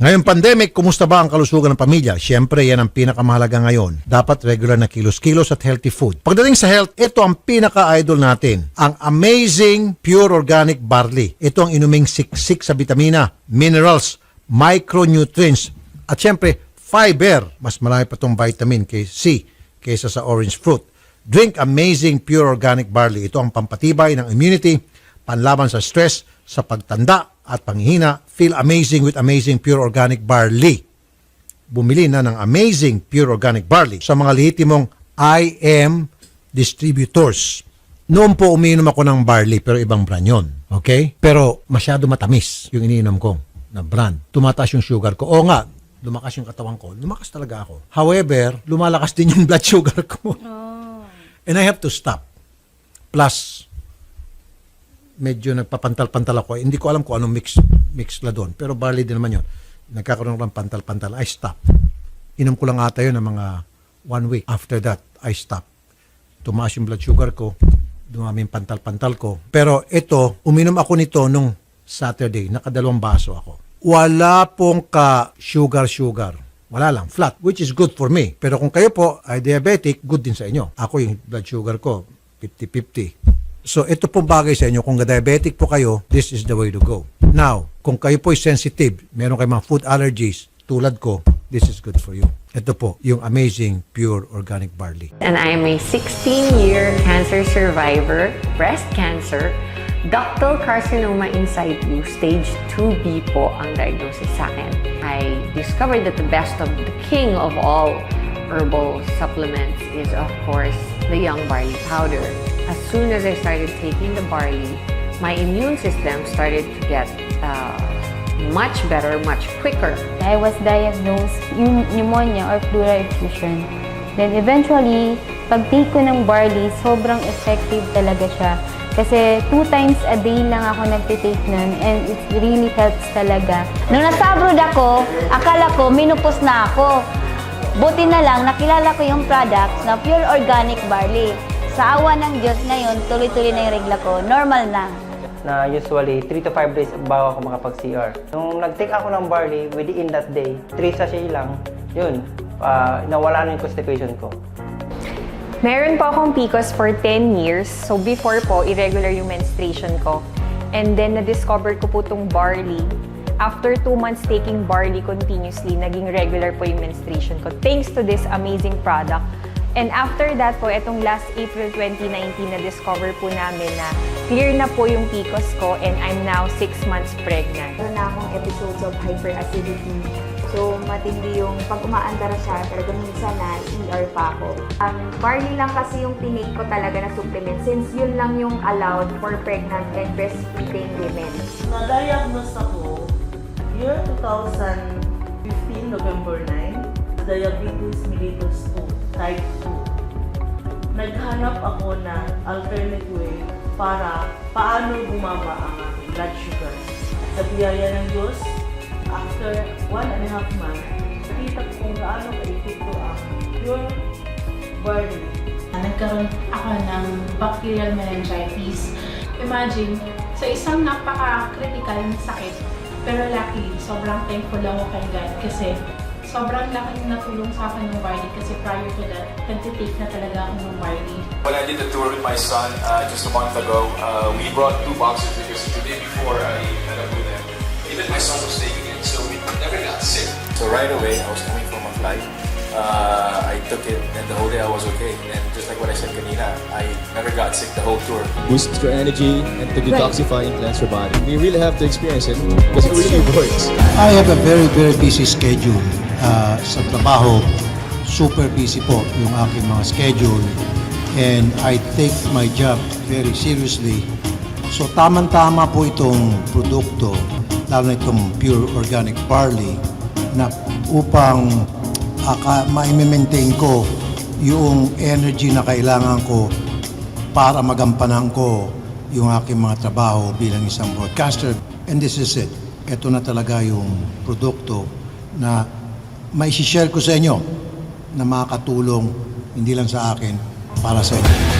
Ngayon pandemic, kumusta ba ang kalusugan ng pamilya? Siyempre, yan ang pinakamahalaga ngayon. Dapat regular na kilos-kilos at healthy food. Pagdating sa health, ito ang pinaka-idol natin. Ang Amazing Pure Organic Barley. Ito ang inuming siksik sa vitamina, minerals, micronutrients, at siyempre, fiber. Mas marami pa itong vitamin C kaysa sa orange fruit. Drink Amazing Pure Organic Barley. Ito ang pampatibay ng immunity, panlaban sa stress, sa pagtanda at panghihina. Feel amazing with Amazing Pure Organic Barley. Bumili na ng Amazing Pure Organic Barley sa mga lehitimong IM distributors. Noon po umiinom ako ng barley pero ibang brand yun. Okay? Pero masyado matamis yung iniinom ko na brand. Tumataas yung sugar ko. Oo nga, lumakas yung katawan ko. Lumakas talaga ako. However, lumalakas din yung blood sugar ko. And I have to stop. Plus, medyo nagpapantal-pantal ako. Hindi ko alam kung anong mix na doon. Pero barley din naman yun. Nagkakaroon ko ng pantal-pantal. I stop. Inom ko lang ata yun ng mga 1 week. After that, I stop. Tumaas yung blood sugar ko. Dumami yung pantal-pantal ko. Pero ito, uminom ako nito nung Saturday. Nakadalawang baso ako. Wala pong ka-sugar. Wala lang. Flat. Which is good for me. Pero kung kayo po ay diabetic, good din sa inyo. Ako yung blood sugar ko, 50-50. So, ito po bagay sa inyo. Kung diabetic po kayo, this is the way to go. Now, kung kayo po ay sensitive, meron kayong mga food allergies, tulad ko, this is good for you. Ito po, yung Amazing Pure Organic Barley. And I am a 16-year cancer survivor, breast cancer, ductal carcinoma in situ, stage 2B po ang diagnosis sa akin. I discovered that the best of the king of all herbal supplements is, of course, the young barley powder. As soon as I started taking the barley, my immune system started to get much better, much quicker. I was diagnosed pneumonia or pleural effusion. Then eventually, pag-take ko ng barley, sobrang effective talaga siya. Kasi 2 times a day lang ako nagtitake nun and it really helps talaga. Nung nasa abroad ako, akala ko minupos na ako. Buti na lang, nakilala ko yung product na pure organic barley. Sa awa ng Diyos ngayon, tuloy-tuloy na yung regla ko. Normal na. Na usually 3 to 5 days bago ako makapag-CR. Nung nag-take ako ng barley, within that day, 3 sachet lang, yun, nawala na yung constipation ko. Meron po akong PCOS for 10 years. So before po, irregular yung menstruation ko. And then na-discover ko po itong barley. After 2 months taking barley continuously, naging regular po yung menstruation ko. Thanks to this amazing product. And after that po, etong last April 2019, na-discover po namin na clear na po yung PCOS ko and I'm now 6 months pregnant. Meron na akong episodes of hyperacidity. So, matindi yung pag umaandar siya, talaga minsan na ER pa ako. Barley lang kasi yung tinake ko talaga na supplement since yun lang yung allowed for pregnant and breastfeeding women. Na-diagnose ako year 2015, November 9, diabetes mellitus 2. Type 2. Naghanap ako ng alternate way para paano bumaba ang aking blood sugar. Sa biyaya ng Diyos, after 1.5 months, nakita ko kung gaano ka-epekto ang pure barley. Nagkaroon ako ng bacterial meningitis. Imagine, sa isang napaka-critical na sakit, pero luckily, sobrang thankful ako kay God kasi sobrang laking natulong sa akin ng barley kasi prior to that, nag-take na talaga ako ng barley. When I did the tour with my son just a month ago, we brought 2 boxes because the day before I met up with them, even my son was taking it, so we never got sick. So right away, I was coming from a flight. I took it and the whole day I was okay. And just like what I said kanina, I never got sick the whole tour. Boosts your energy and to detoxify and cleanse your body. You really have to experience it because it really works. I have a very, very busy schedule. Sa trabaho, super busy po yung aking mga schedule and I take my job very seriously. So tamang-tama po itong produkto, lalo na itong pure organic barley na upang ma-maintain ko yung energy na kailangan ko para magampanan ko yung aking mga trabaho bilang isang broadcaster. And this is it. Ito na talaga yung produkto na mai-share ko sa inyo na makakatulong hindi lang sa akin, para sa inyo.